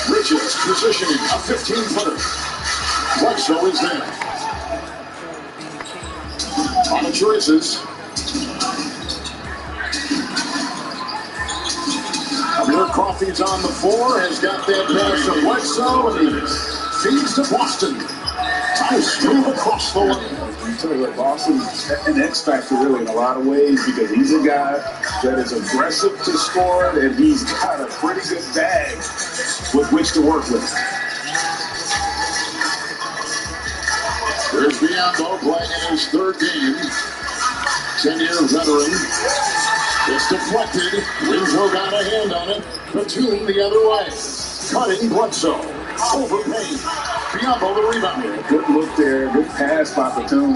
Richards positioning a 15-footer. Bledsoe is there. On the choices. Amir Coffey's on the floor, has got that pass to Bledsoe, and he feeds to Boston. Nice move across the lane. I tell you what, Boston's an X factor really in a lot of ways because he's a guy that is aggressive to score and he's got a pretty good bag with which to work with. There's Biombo playing in his third game. 10-year veteran. It's deflected. Winslow got a hand on it. Batum the other way. Cutting Bledsoe. Over Payne. Biombo the rebound. Yeah, good look there. Good pass by Batum.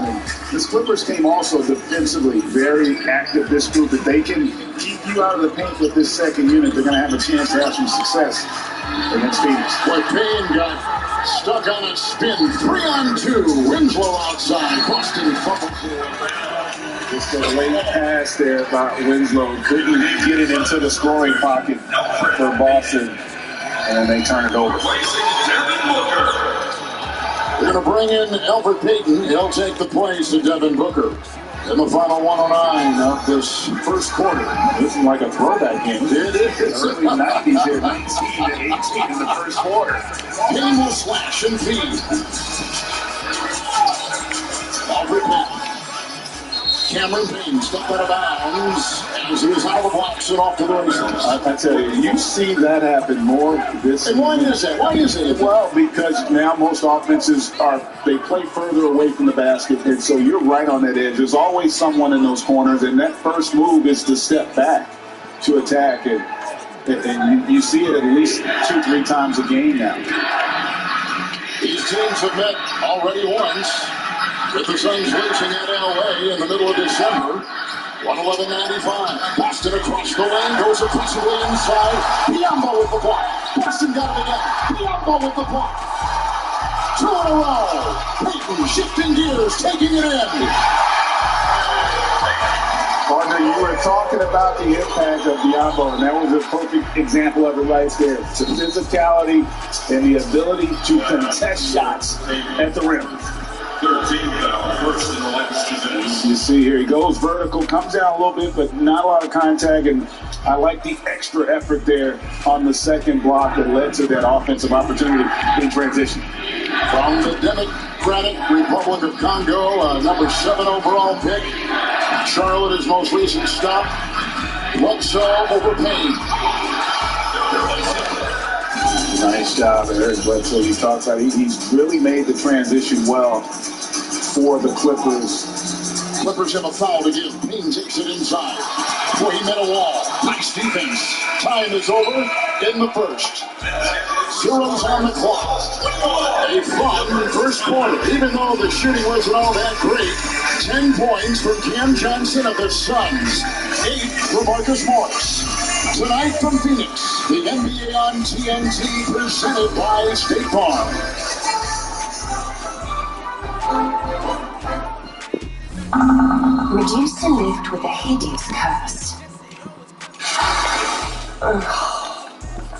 This Clippers team also defensively very active. This group, if they can keep you out of the paint with this second unit, they're going to have a chance to have some success against Phoenix. Boy, Payne got stuck on a spin. 3-on-2. Winslow outside. Boston fumbles. Just a late pass there by Winslow. Couldn't get it into the scoring pocket for Boston. And they turn it over. They're going to bring in Elfrid Payton. He'll take the place of Devin Booker in the final 109 of this first quarter. This is like a throwback game. It is. Early 90s here, 19 to 18 in the first quarter. Payton will slash and feed. Elfrid Payton. Cameron Payne stepped out of bounds as he was out of the blocks and off to the races. I tell you, you see that happen more this season. And why is that? Why is it? Well, because now most offenses they play further away from the basket, and so you're right on that edge. There's always someone in those corners, and that first move is to step back to attack it. And you see it at least 2-3 times a game now. These teams have met already once. With the Suns racing at LA in the middle of December. 111.95. Boston across the lane, goes aggressively inside. Biombo with the block. Boston got it again. Biombo with the block. 2 in a row. Payton shifting gears, taking it in. Partner, you were talking about the impact of Biombo, and that was a perfect example of it right there. It's the physicality and the ability to contest shots at the rim. You see here, he goes vertical, comes down a little bit, but not a lot of contact, and I like the extra effort there on the second block that led to that offensive opportunity in transition. From the Democratic Republic of Congo, number 7 overall pick, Charlotte, his most recent stop. Bledsoe over Payne. Nice job, Eric Bledsoe. He talks about he's really made the transition well for the Clippers. Clippers have a foul to give. Payne takes it inside. Boy, he met a wall. Nice defense. Time is over in the first. Zeros on the clock. A fun first quarter. Even though the shooting wasn't all that great, 10 points from Cam Johnson of the Suns. 8 for Marcus Morris. Tonight from Phoenix, the NBA on TNT presented by State Farm. Reduced to lived with a hideous curse.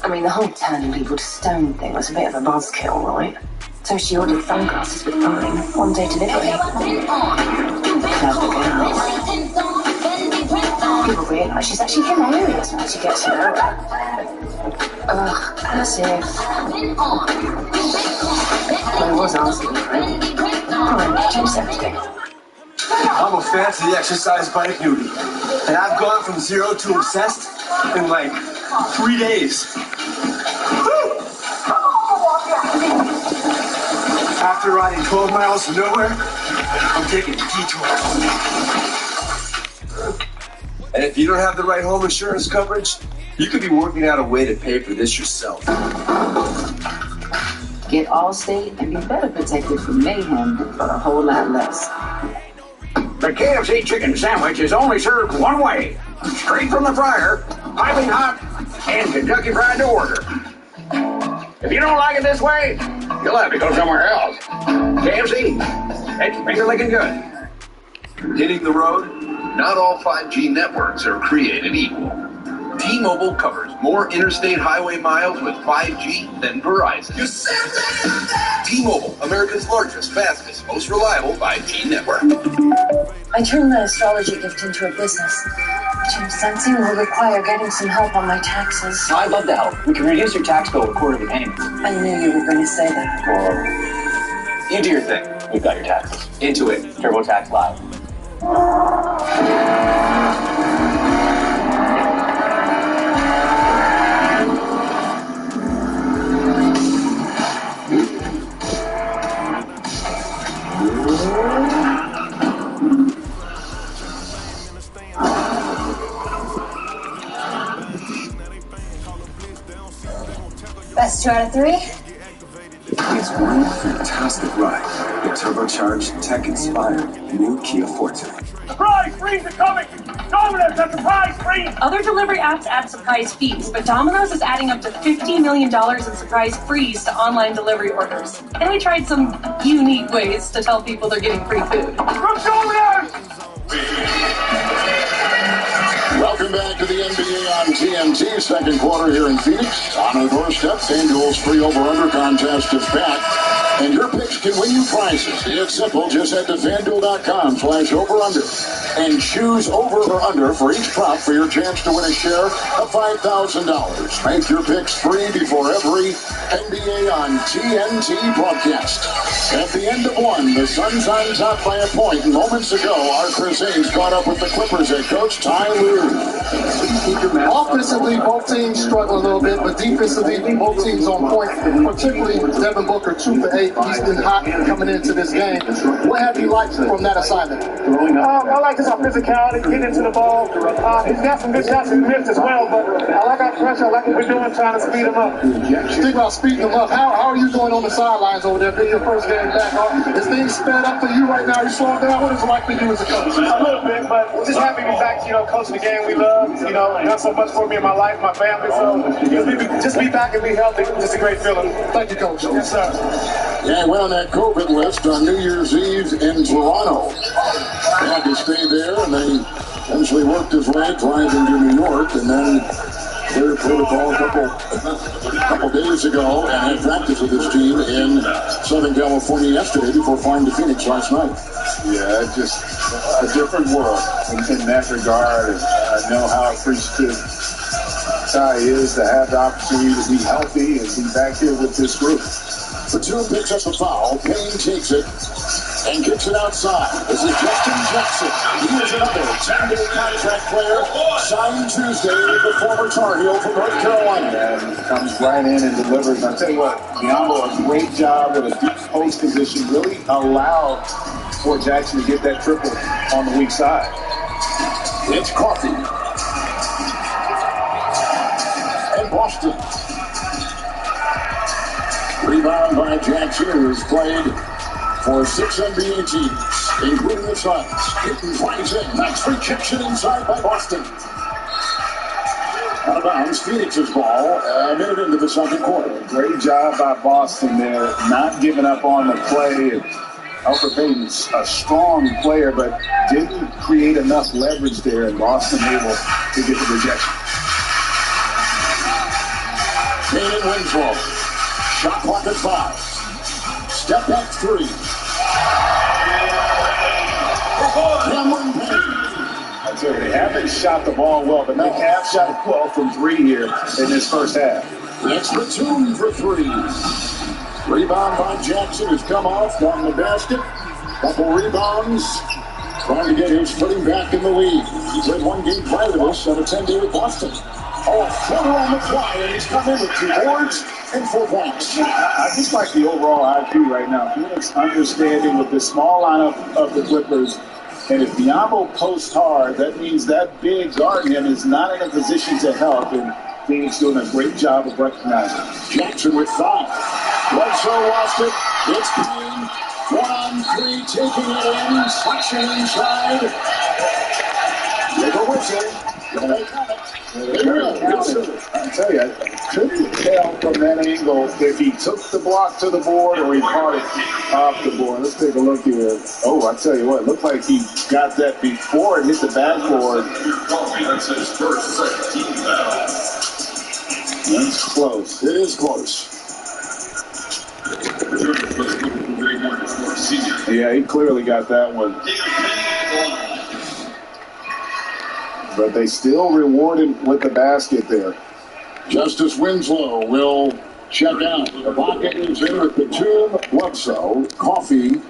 I mean, the whole turning people to stone thing was a bit of a buzzkill, right? So she ordered sunglasses with fine, 1-day delivery. Clever girl. People realise she's actually hilarious when she gets to know her. Ugh, as if. I was asking for it. Fine, choose everything. I'm a fan to the exercise bike newbie, and I've gone from 0 to obsessed in like 3 days. After riding 12 miles to nowhere, I'm taking a detour. And if you don't have the right home insurance coverage, you could be working out a way to pay for this yourself. Get Allstate and be better protected from mayhem for a whole lot less. The KFC chicken sandwich is only served one way. Straight from the fryer, piping hot, and Kentucky Fried to order. If you don't like it this way, you'll have to go somewhere else. KFC, it's finger licking good. Hitting the road? Not all 5G networks are created equal. T-Mobile covers more interstate highway miles with 5G than Verizon. T-Mobile, America's largest, fastest, most reliable 5G network. I turned the astrology gift into a business, which I'm sensing will require getting some help on my taxes. I'd love to help. We can reduce your tax bill with quarterly payments. I knew you were going to say that. Or you do your thing. We've got your taxes. Intuit, TurboTax Live. Best 2 out of 3? It's one fantastic ride. The turbocharged, tech-inspired new Kia Forte. Surprise freeze is coming! Domino's has surprise freeze! Other delivery apps add surprise fees, but Domino's is adding up to $50 million in surprise frees to online delivery orders. And we tried some unique ways to tell people they're getting free food. From Domino's! Welcome back to the NBA on TNT. Second quarter here in Phoenix. On our doorstep, FanDuel's free over-under contest is back. And your picks can win you prizes. It's simple. Just head to FanDuel.com/over-under and choose over or under for each prop for your chance to win a share of $5,000. Make your picks free before every NBA on TNT broadcast. At the end of one, the Suns on top by a point. Moments ago, our Chris Haynes caught up with the Clippers head coach Ty Lue. Offensively, both teams struggle a little bit, but defensively, both teams on point, particularly Devin Booker 2 for 8. He's been hot coming into this game. What have you liked from that assignment? I like his physicality, getting into the ball. He's got some good shots in the missed as well, but I like our pressure. I like what we're doing, trying to speed him up. Think about speeding him up. How are you doing on the sidelines over there? Being your first game back, is things sped up for you right now? Are you slowing down? What is it like for you as a coach? A little bit, but we're just happy to be back, coaching the game we love. Done so much for me in my life, my family. So just be back and be healthy. Just a great feeling. Thank you, Coach. Yes, sir. Yeah, went on that COVID list on New Year's Eve in Toronto. He had to stay there, and then he eventually worked his way driving to New York, and then cleared protocol a couple days ago and had practice with his team in Southern California yesterday before flying to Phoenix last night. Yeah, just a different world in that regard. And I know how appreciative Ty is to have the opportunity to be healthy and be back here with this group. Batum picks up the foul. Payne takes it and kicks it outside. This is Justin Jackson. He is another 10-day contract player signed Tuesday with the former Tar Heel from North Carolina. And comes right in and delivers. I'll tell you what, Diallo, a great job with a deep post position, really allowed for Jackson to get that triple on the weak side. It's Coffey. And Boston. Rebound by Jackson, who has played for 6 NBA teams, including the Suns. Hitting flies in. Nice free kicks it inside by Boston. Out of bounds, Phoenix's ball a minute into the second quarter. Great job by Boston there, not giving up on the play. Alfred Payton's a strong player, but didn't create enough leverage there, and Boston able to get the rejection. Payne and Winslow. Shot clock at 5. Step back 3. Cameron Payne. That's it. They haven't shot the ball well, but they have shot well from 3 here in this first half. It's Batum for 3. Rebound by Jackson has come off, down the basket. Couple rebounds. Trying to get his footing back in the league. He played one game prior to this on a 10-day with Boston. Oh, a floater on the fly, and he's come in with 2 boards and 4 points. I just like the overall IQ right now. Phoenix understanding with the small lineup of the Clippers. And if Diallo posts hard, that means that big guarding him is not in a position to help. And Phoenix doing a great job of recognizing it. Jackson with 5. Bledsoe lost it. It's Payne. 1-on-3, taking it in. Slashing inside. Take a whistle. I tell you, I couldn't tell from that angle if he took the block to the board or he caught it off the board. Let's take a look here. Oh, I tell you what, it looked like he got that before it hit the backboard. That's close. It is close. Yeah, he clearly got that one. But they still rewarded with the basket there. Justice Winslow will check out. The pocket is in with Batum, Bledsoe, Coffee,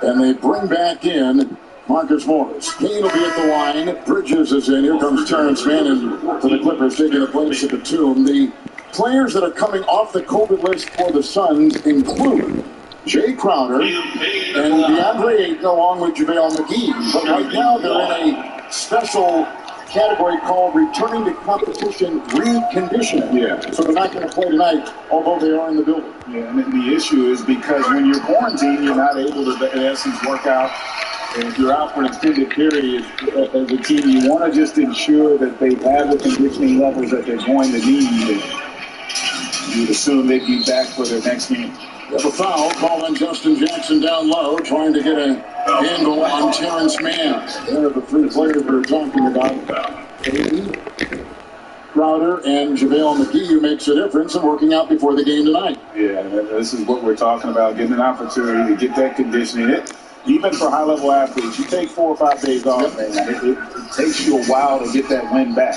and they bring back in Marcus Morris. Kane will be at the line. Bridges is in. Here comes Terrence Mann for the Clippers, taking the place of Batum. The players that are coming off the COVID list for the Suns include Jay Crowder and DeAndre Ayton along with JaVale McGee. But right now they're in a special category called returning to competition reconditioning. Yeah. So they're not going to play tonight, although they are in the building. Yeah, and the issue is because when you're quarantined, you're not able to, in essence, work out. And if you're out for an extended period as a team, you want to just ensure that they have the conditioning levels that they're going to need. You'd assume they'd be back for their next game. We have a foul called on Justin Jackson down low, trying to get an angle on Terrence Mann. There are the three players we're talking about. Ayton, Crowder, and JaVale McGee, who makes a difference in working out before the game tonight. Yeah, this is what we're talking about, getting an opportunity to get that conditioning. Even for high-level athletes, you take 4 or 5 days off, man. It takes you a while to get that win back.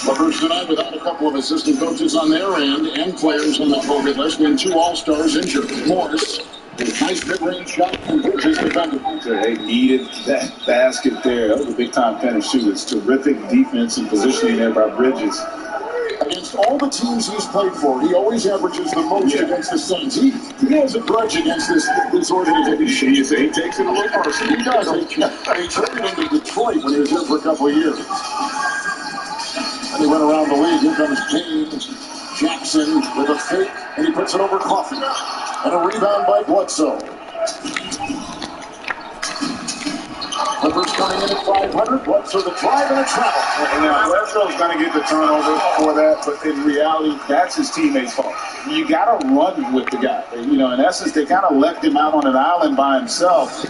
Clippers tonight without a couple of assistant coaches on their end and players on the COVID list, and 2 All-Stars injured. Morris, a nice mid-range shot, and Bridges defended. They needed that basket there. That was a big-time finish, too. It's terrific defense and positioning there by Bridges. Against all the teams he's played for, he always averages the most against the Suns. He has a grudge against this organization. He takes it a little personally. He does. He traded him to Detroit when he was here for a couple of years. And he went around the league. Here comes Kane Jackson with a fake, and he puts it over Coffee. And a rebound by Bledsoe. Clippers coming in at 500. Bledsoe the drive and a travel. And now Bledsoe's going to get the turnover for that, but in reality, that's his teammate's fault. You got to run with the guy. You know, in essence, they kind of left him out on an island by himself.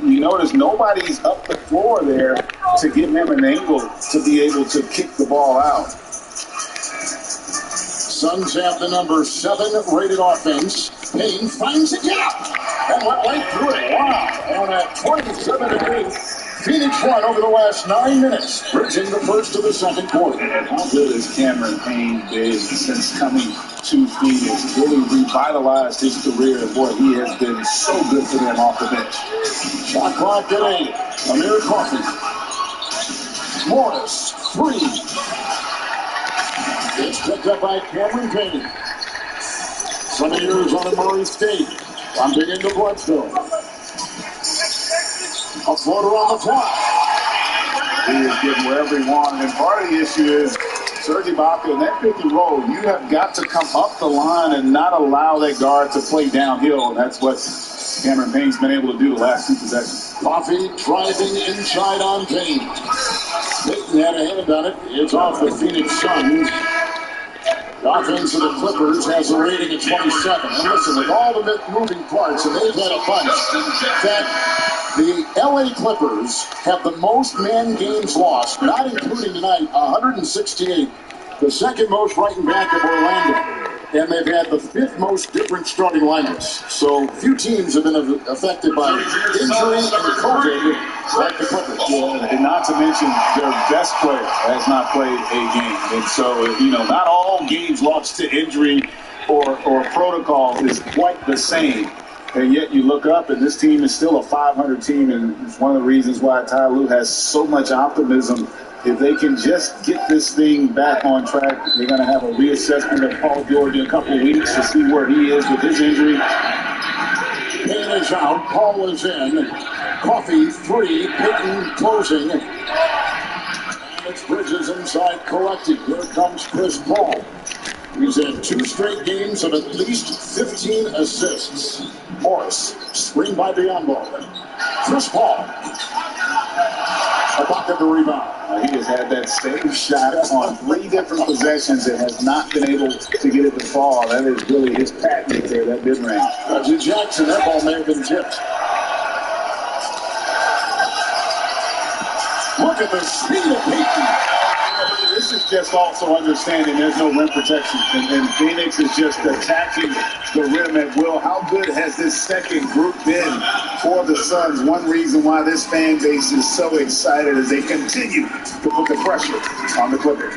You notice nobody's up the floor there to give him an angle to be able to kick the ball out. Suns have the number 7 rated offense. Payne finds a gap and went right through it. Wow. On a 27-8, Phoenix won over the last 9 minutes, bridging the first to the second quarter. How good has Cameron Payne been since coming to Phoenix? Really revitalized his career. Boy, he has been so good for them off the bench. Shot clock at 8. Amir Coffey. Morris, 3. It's picked up by Cameron Payne. 7 years on at Murray State. Bumping into Bledsoe. A floater on the fly. He is getting wherever he wanted. And part of the issue is Serge Ibaka in that pick and roll, you have got to come up the line and not allow that guard to play downhill. And that's what Cameron Payne's been able to do the last 2 possessions. Coffee driving inside on Payne. Payton had a hand on it. It's off the Phoenix Suns. The offense of the Clippers has a rating of 27. And listen, with all the moving parts, and they've had a bunch, that the LA Clippers have the most man games lost, not including tonight, 168. The second most right and back of Orlando. And they've had the 5th most different starting lineups. So few teams have been affected by injury and COVID like the Clippers. Yeah, and not to mention their best player has not played a game. And so, you know, not all games lost to injury or protocol is quite the same. And yet you look up and this team is still a 500 team. And it's one of the reasons why Ty Lue has so much optimism. If they can just get this thing back on track, they're going to have a reassessment of Paul George in a couple of weeks to see where he is with his injury. Payne is out. Paul is in. Coffee, 3. Payton closing. And it's Bridges inside collecting. Here comes Chris Paul. He's had 2 straight games of at least 15 assists. Morris, screen by Biombo. Chris Paul. Ibaka the rebound. He has had that same shot on 3 different possessions and has not been able to get it to fall. That is really his patent there, that mid-range. To Jackson, that ball may have been tipped. Look at the speed of Peyton. This is just also understanding there's no rim protection, and Phoenix is just attacking the rim at will. How good has this second group been for the Suns? One reason why this fan base is so excited as they continue to put the pressure on the Clippers.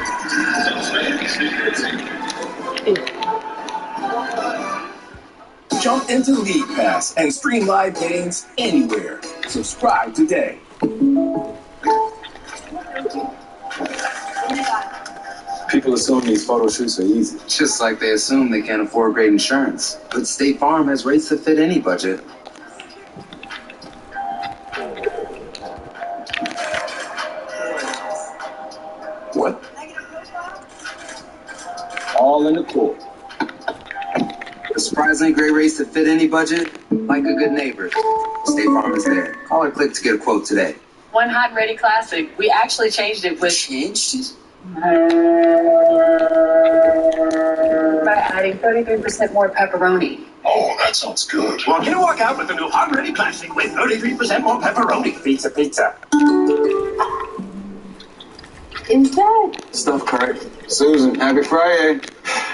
Jump into League Pass and stream live games anywhere. Subscribe today. People assume these photo shoots are easy. Just like they assume they can't afford great insurance. But State Farm has rates that fit any budget. What? All in the court. The surprisingly great rates that fit any budget, like a good neighbor. State Farm is there. Call or click to get a quote today. One hot and ready classic. We actually changed it with... Changed it? By adding 33% more pepperoni. Oh, that sounds good. Well, you walk out with the new Hot and Ready Classic with 33% more pepperoni. Pizza, pizza. Is that... Stuff correct. Susan, happy Friday.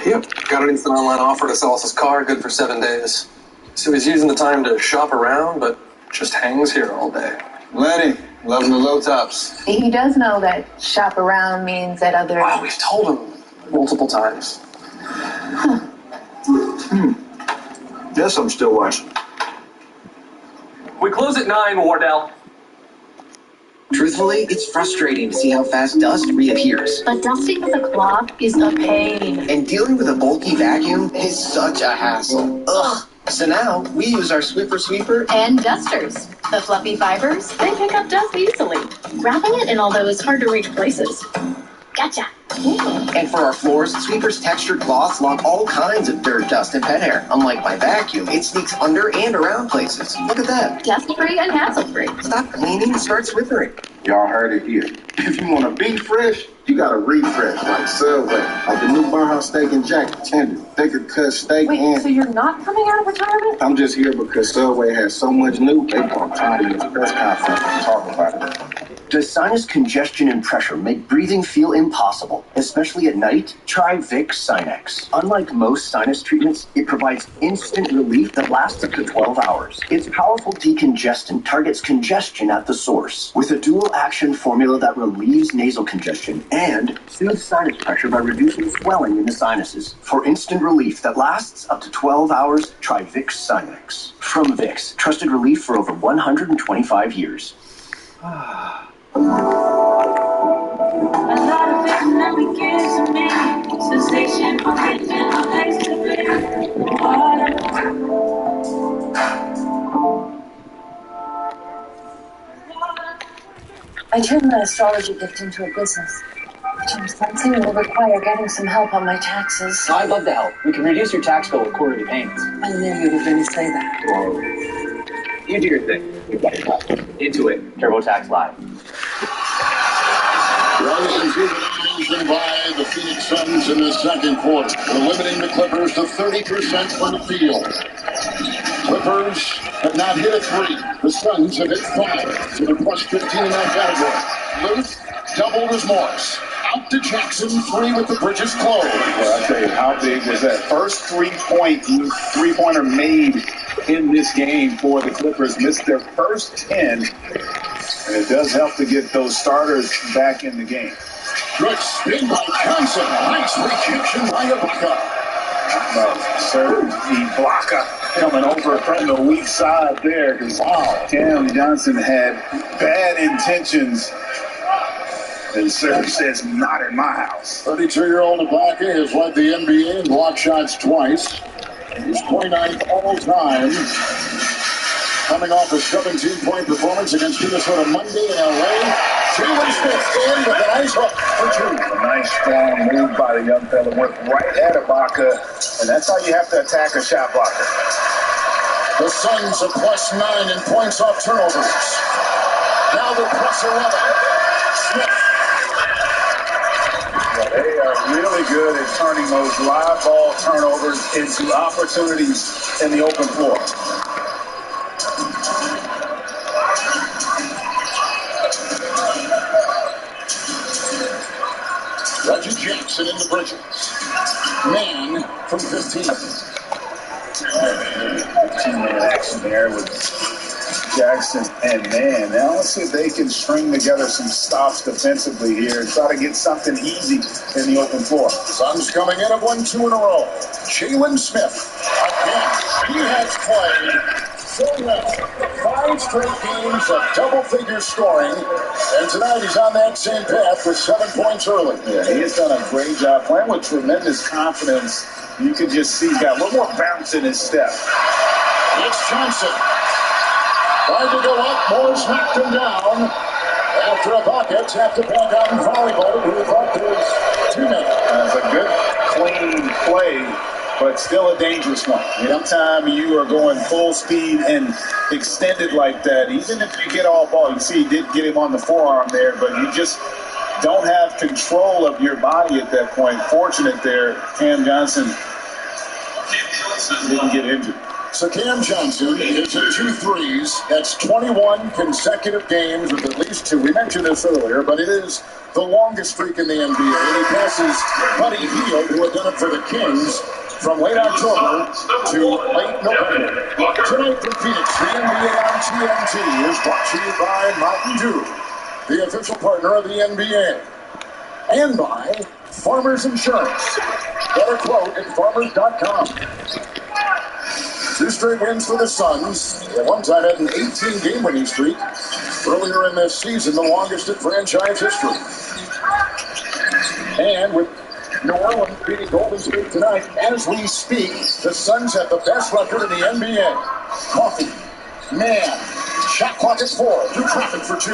Yep, got an instant online offer to sell us his car, good for 7 days. So he's using the time to shop around, but just hangs here all day. Lenny, loving the low tops. He does know that shop around means that other... Wow, we've told him multiple times. Guess I'm still watching. We close at 9, Wardell. Truthfully, it's frustrating to see how fast dust reappears. But dusting with a cloth is a pain. And dealing with a bulky vacuum is such a hassle. Ugh. So now, we use our Swiffer Sweeper And dusters. The fluffy fibers, they pick up dust easily, wrapping it in all those hard-to-reach places. Gotcha. And for our floors, Sweeper's textured cloths log all kinds of dirt, dust, and pet hair. Unlike my vacuum, it sneaks under and around places. Look at that. Dust-free and hassle-free. Stop cleaning and start swiffering. Y'all heard it here. If you want to be fresh, you got to refresh like Subway. Like the new Barhouse Steak and Jack tender. They could cut steak Wait, so you're not coming out of retirement? I'm just here because Subway has so much new. They want time to the press conference and talk about it. Does sinus congestion and pressure make breathing feel impossible, especially at night? Try Vicks Sinex. Unlike most sinus treatments, it provides instant relief that lasts up to 12 hours. Its powerful decongestant targets congestion at the source, with a dual-action formula that relieves nasal congestion and soothes sinus pressure by reducing swelling in the sinuses. For instant relief that lasts up to 12 hours, try Vicks Sinex. From Vicks, trusted relief for over 125 years. I turned my astrology gift into a business, which I'm sensing will require getting some help on my taxes. I'd love to help. We can reduce your tax bill with quarterly payments. I knew you were going to say that. You do your thing. We've got your back. Into it. TurboTax Live. Elimination by the Phoenix Suns in the second quarter. They're limiting the Clippers to 30% from the field. Clippers have not hit a 3. The Suns have hit 5. So they're plus 15 in that category. Luth doubled as Morris. Out to Jackson, 3 with the bridges closed. Well, I tell you, how big was that first three-pointer made in this game for the Clippers? Missed their first 10, and it does help to get those starters back in the game. Good spin by Johnson. Nice rejection by Ibaka. Serge Ibaka coming over from the weak side there. Wow, Cam Johnson had bad intentions. And Serge says, not in my house. 32-year-old Ibaka has led the NBA in block shots twice. He's 29th all time. Coming off a 17-point performance against Minnesota Monday in L.A. Taylor Smith in with a nice hook for 2. A nice strong move by the young fella. Went right at Ibaka, and that's how you have to attack a shot blocker. The Suns are plus 9 in points off turnovers. Now they're plus 11. They are really good at turning those live ball turnovers into opportunities in the open floor. Reggie Jackson into Bridges. Man from 15. 2-man action there with Jackson and Man. Now let's see if they can string together some stops defensively here and try to get something easy in the open floor. Suns coming in have won 2 in a row. Jalen Smith. Again, he has played so well. 5 straight games of double-figure scoring. And tonight he's on that same path with 7 points early. Yeah, he has done a great job playing with tremendous confidence. You can just see he's got a little more bounce in his step. It's Johnson. Tried to go up, Morris knocked him down. After a bucket, have to back out in volleyball. Who thought there was 2 minutes. That's a good, clean play, but still a dangerous one. Anytime you are going full speed and extended like that, even if you get all ball, you see he did get him on the forearm there, but you just don't have control of your body at that point. Fortunate there, Cam Johnson didn't get injured. So Cam Johnson is at 2 threes. That's 21 consecutive games with at least 2. We mentioned this earlier, but it is the longest streak in the NBA. And he passes Buddy Hield, who had done it for the Kings, from late October to late November. Tonight from Phoenix, the NBA on TNT is brought to you by Mountain Dew, the official partner of the NBA, and by Farmers Insurance. Get a quote at farmers.com. 2 straight wins for the Suns. At one time had an 18-game winning streak. Earlier in this season, the longest in franchise history. And with New Orleans beating Golden State tonight, as we speak, the Suns have the best record in the NBA. Coffee, Man, shot clock is 4. Through traffic for 2.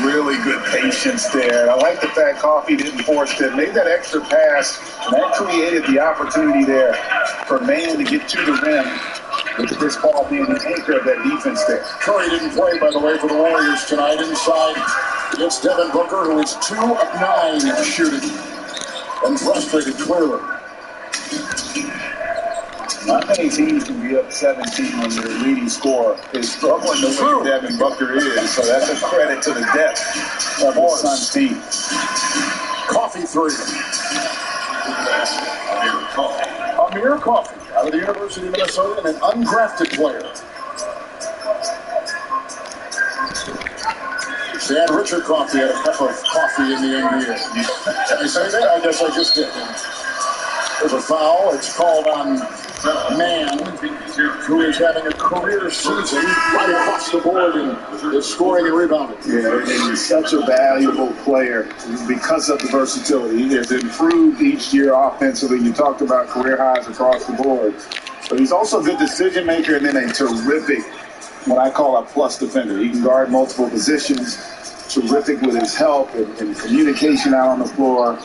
Really good patience there. I like the fact Coffee didn't force it. Made that extra pass, and that created the opportunity there for Man to get to the rim. With this ball being the anchor of that defense there. Curry didn't play, by the way, for the Warriors tonight. Inside, it's Devin Booker, who is 2 of 9 shooting. And frustrated clearly. Not many teams can be up 17 when their leading scorer is struggling the way Devin Booker is. So that's a credit to the depth of the Suns team. Coffee 3. Amir Coffee, out of the University of Minnesota, and an undrafted player. Dan Richard Coffee had a cup of coffee in the NBA. Did I say that? I guess I just did. There's a foul. It's called on Man, who is having a career season right across the board and is scoring and rebounding. Yeah, and he's such a valuable player because of the versatility. He has improved each year offensively. You talked about career highs across the board. But he's also a good decision maker and then a terrific, what I call a plus defender. He can guard multiple positions. Terrific with his help and communication out on the floor.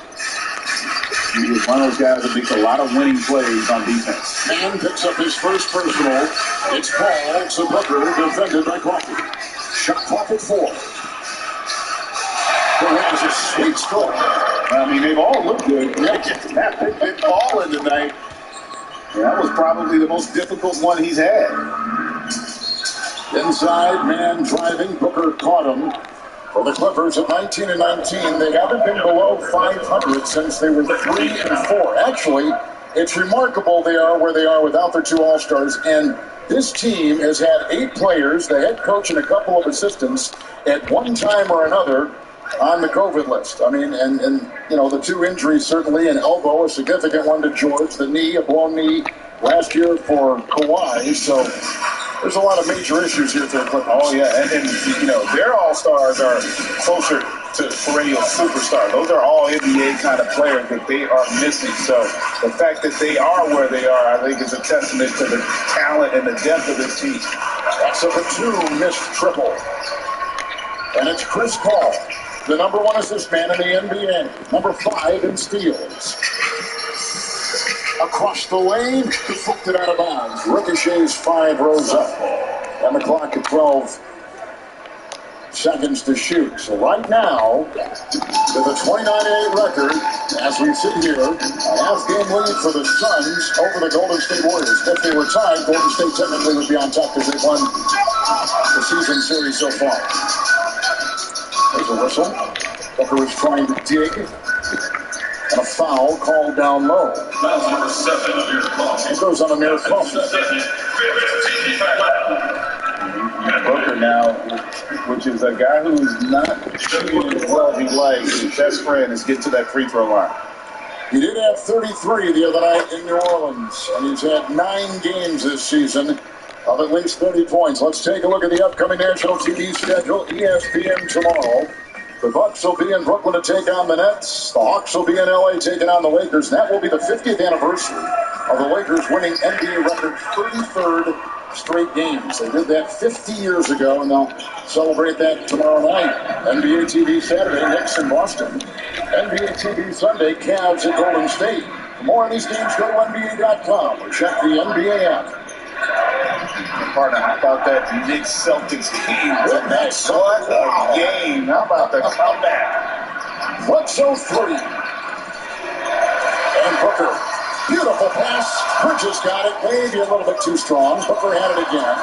He is one of those guys that makes a lot of winning plays on defense. Man picks up his first personal. It's Paul to Booker, defended by Coffee. Shot clock at 4. That was a sweet score. I mean, they've all looked good. That big ball in tonight. That was probably the most difficult one he's had. Inside, Man driving. Booker caught him. For the Clippers at 19 and 19, they haven't been below 500 since they were 3 and 4. Actually, it's remarkable they are where they are without their 2 All-Stars. And this team has had 8 players, the head coach and a couple of assistants, at one time or another on the COVID list. I mean, and you know, the 2 injuries certainly, an elbow, a significant one to George, the knee, a blown knee last year for Kawhi. So there's a lot of major issues here for the Clippers. Oh, yeah, and you know, their all-stars are closer to perennial superstars. Those are all NBA kind of players that they are missing. So the fact that they are where they are, I think, is a testament to the talent and the depth of this team. That's a 2 missed triple. And it's Chris Paul, the number 1 assist man in the NBA, number 5 in steals. Across the lane, he flipped it out of bounds. Ricochet's 5 rows up. And the clock at 12 seconds to shoot. So right now, with a 29-8 record, as we sit here, a half-game lead for the Suns over the Golden State Warriors. If they were tied, Golden State technically would be on top because they've won the season series so far. There's a whistle. Booker was trying to dig. And a foul called down low. Foul number 7, Amir Coffey. It goes on Amir Coffey. Booker now, which is a guy who's not shooting as well as he'd like. His best friend is getting to that free throw line. He did have 33 the other night in New Orleans, and he's had 9 games this season of at least 30 points. Let's take a look at the upcoming national TV schedule. ESPN tomorrow. The Bucks will be in Brooklyn to take on the Nets. The Hawks will be in LA taking on the Lakers. That will be the 50th anniversary of the Lakers winning NBA record 33rd straight games. They did that 50 years ago, and they'll celebrate that tomorrow night. NBA TV Saturday, Knicks in Boston. NBA TV Sunday, Cavs at Golden State. For more on these games, go to NBA.com or check the NBA app. Partner, how about that Knicks Celtics game? What a game. How about the comeback? What's 03? And Booker. Beautiful pass. Bridges got it. Maybe a little bit too strong. Booker had it again.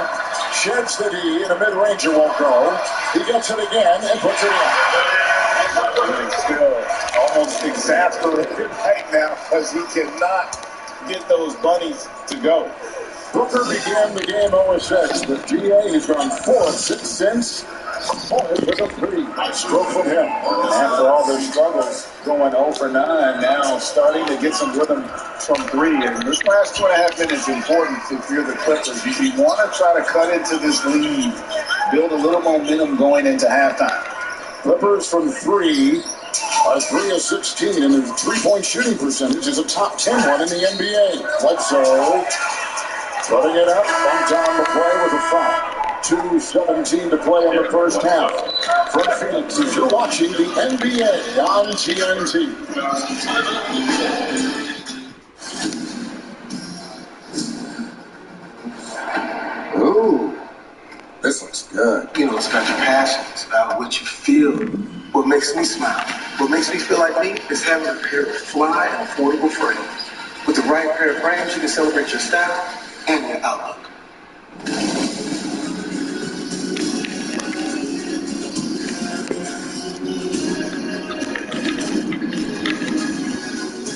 Sheds the D, and a mid-ranger won't go. He gets it again and puts it in. Still almost exasperated right now because he cannot get those bunnies to go. Booker began the game 0-6. With GA, he's gone 4 of 6 since. Oh, it was a pretty nice stroke from him. After all their struggles, going 0 for 9, now starting to get some rhythm from 3. And this last 2.5 minutes is important if you're the Clippers. You want to try to cut into this lead, build a little momentum going into halftime. Clippers from 3 are 3 of 16, and their three-point shooting percentage is a top 10 one in the NBA. Bledsoe putting it up, bumped down the play with a foul. 2:17 to play in the first half. From Phoenix, as you're watching the NBA on TNT. Ooh, this looks good. You know, it's about your passion. It's about what you feel. What makes me smile. What makes me feel like me is having a pair of fly, affordable frames. With the right pair of frames, you can celebrate your style and your outlook.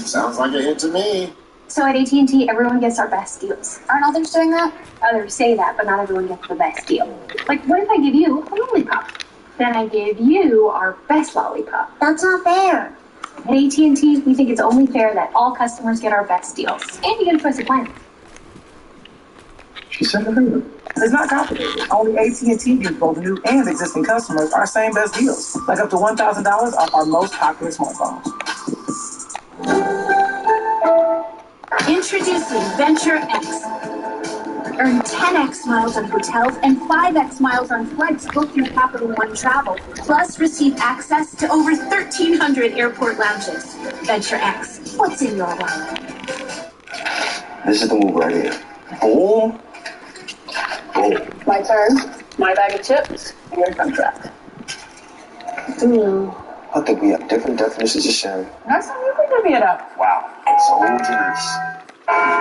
Sounds like a hit to me. So at AT&T, everyone gets our best deals. Aren't others doing that? Others say that, but not everyone gets the best deal. Like, what if I give you a lollipop? Then I give you our best lollipop. That's not fair. At AT&T, we think it's only fair that all customers get our best deals. And you get a choice of plans. She sent a favor. It's not complicated. Only AT&T gives both new and existing customers our same best deals. Like up to $1,000 off our most popular smartphones. Introducing Venture X. Earn 10x miles on hotels and 5x miles on flights booked through Capital One Travel. Plus, receive access to over 1,300 airport lounges. Venture X. What's in your wallet? This is the move right here. Boom. Boom. My turn. My bag of chips and your contract. I think we have different definitions of sharing. Next time you can divvy it up. Wow. So generous.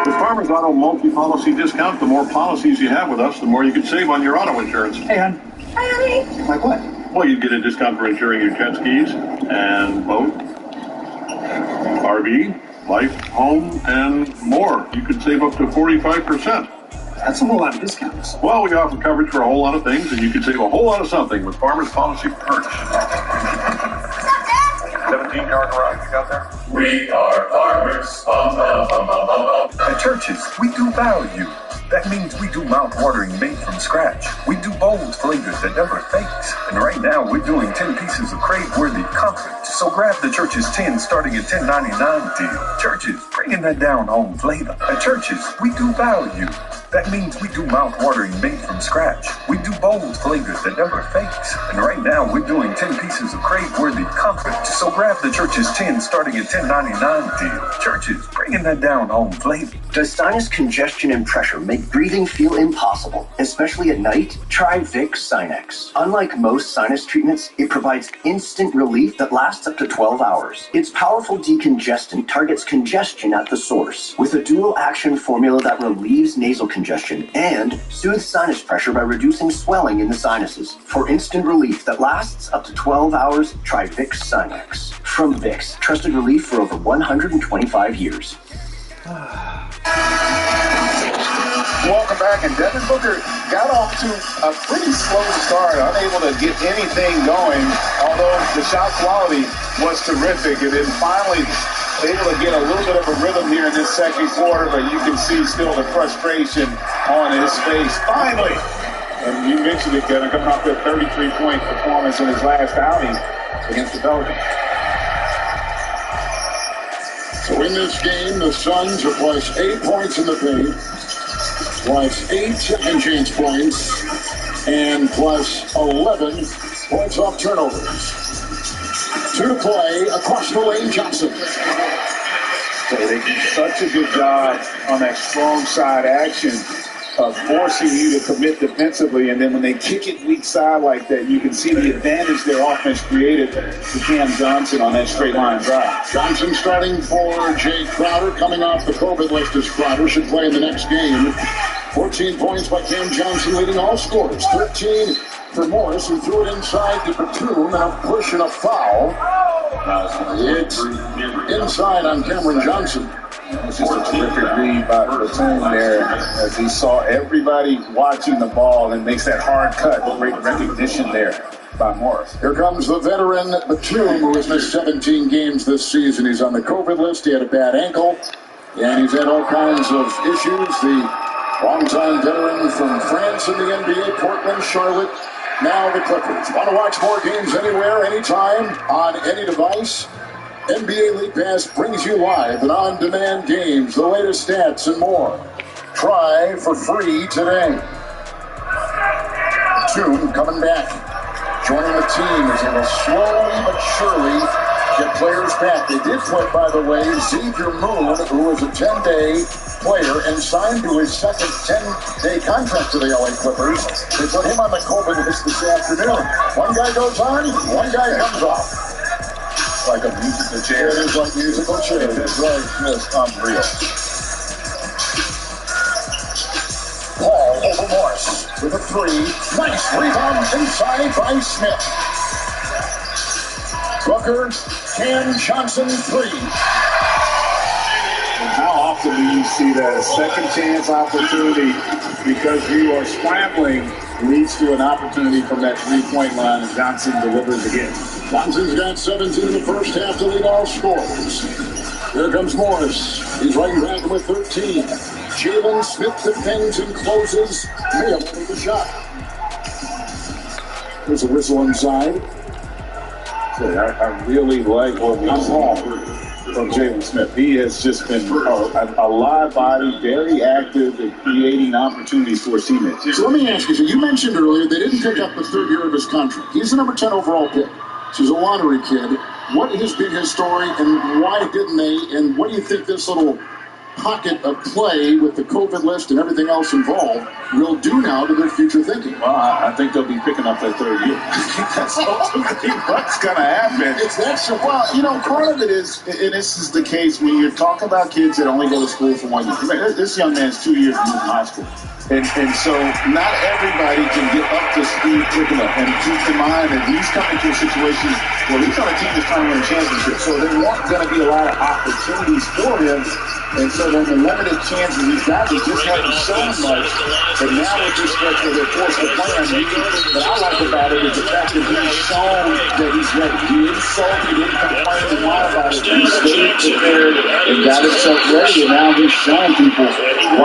With Farmers Auto multi-policy discount, the more policies you have with us, the more you can save on your auto insurance. Hey, hon. Hi, honey. Like what? Well, you get a discount for insuring your jet skis and boat, RV, life, home, and more. You could save up to 45%. That's a whole lot of discounts. Well, we offer coverage for a whole lot of things, and you can save a whole lot of something with Farmers Policy Perch. 17-car garage you got there? We are farmers. At Churches, we do value. That means we do mouth-watering made from scratch. We do bold flavors that never fades. And right now, we're doing 10 pieces of crave-worthy comfort. So grab the Churches 10 starting at $10.99 deal. Churches, bringing that down-home flavor. At Churches, we do value. That means we do mouth-watering made from scratch. We do bold flavors that never fades. And right now, we're doing 10 pieces of crave-worthy comfort. So grab the Churches 10 starting at $10. $10.99 deal. Churches bringing that down home flavor. Does sinus congestion and pressure make breathing feel impossible, especially at night? Try Vicks Sinex. Unlike most sinus treatments, it provides instant relief that lasts up to 12 hours. Its powerful decongestant targets congestion at the source with a dual-action formula that relieves nasal congestion and soothes sinus pressure by reducing swelling in the sinuses. For instant relief that lasts up to 12 hours, try Vicks Sinex. From Vicks, trusted relief for over 125 years. Welcome back, and Devin Booker got off to a pretty slow start, unable to get anything going, although the shot quality was terrific, and then finally able to get a little bit of a rhythm here in this second quarter, but you can see still the frustration on his face. Finally, and you mentioned it, Kevin, coming off that 33-point performance in his last outing against the Pelicans. So in this game, the Suns are plus 8 points in the paint, plus 8 and change points, and plus 11 points off turnovers. 2 to play across the lane, Johnson. They do such a good job on that strong side action of forcing you to commit defensively, and then when they kick it weak side like that, you can see the advantage their offense created to Cam Johnson on that straight line drive. Johnson starting for Jay Crowder, coming off the COVID list as Crowder should play in the next game. 14 points by Cam Johnson, leading all scorers. 13 for Morris, who threw it inside to Batum, and a push and a foul. It's inside on Cameron Johnson. It's just a terrific read by Batum there as he saw everybody watching the ball and makes that hard cut. Great recognition there by Morris. Here comes the veteran Batum, who has missed 17 games this season. He's on the COVID list. He had a bad ankle, and he's had all kinds of issues. The longtime veteran from France in the NBA, Portland, Charlotte, now the Clippers. Want to watch more games anywhere, anytime, on any device? NBA League Pass brings you live and on-demand games, the latest stats, and more. Try for free today. Batum coming back, joining the team as they will slowly but surely get players back. They did put, by the way, Xavier Moon, who was a 10-day player and signed to his second 10-day contract to the LA Clippers. They put him on the COVID list this afternoon. One guy goes on, one guy comes off. Like a musical chair. It is like musical chair. It's right. Just unreal. Paul over Morris with a 3. Nice rebound inside by Smith. Booker, Cam Johnson 3. And how often do you see that? A second chance opportunity because you are scrambling leads to an opportunity from that 3-point line, and Johnson delivers again. Johnson's got 17 in the first half to lead all scorers. Here comes Morris. He's right back with 13. Jalen Smith defends and closes. Mayhem with the shot. There's a whistle inside. I really like what we saw from Jalen Smith. He has just been a live body, very active in creating opportunities for his teammates. So let me ask you, so you mentioned earlier they didn't pick up the third year of his contract. He's the number 10 overall pick. So he's a lottery kid. What has been his story, and why didn't they? And what do you think this little pocket of play with the COVID list and everything else involved will do now to their future thinking? Well, I think they'll be picking up that third year. That's ultimately what's going to happen. It's that simple. Well, you know, part of it is, and this is the case when you're talking about kids that only go to school for 1 year. This young man's 2 years from high school. And so not everybody can get up to speed quick enough. And keep in mind that he's coming to a situation where he's on a team that's trying to win a championship. So there aren't going to be a lot of opportunities for him. And so then the limited chances he's got, he just haven't shown much. But now with this stretch where they're forced to play him, what I like about it is the fact that he's shown that he's ready. He didn't sulk, he didn't complain and lie about it. He stayed prepared and got himself ready. And now he's showing people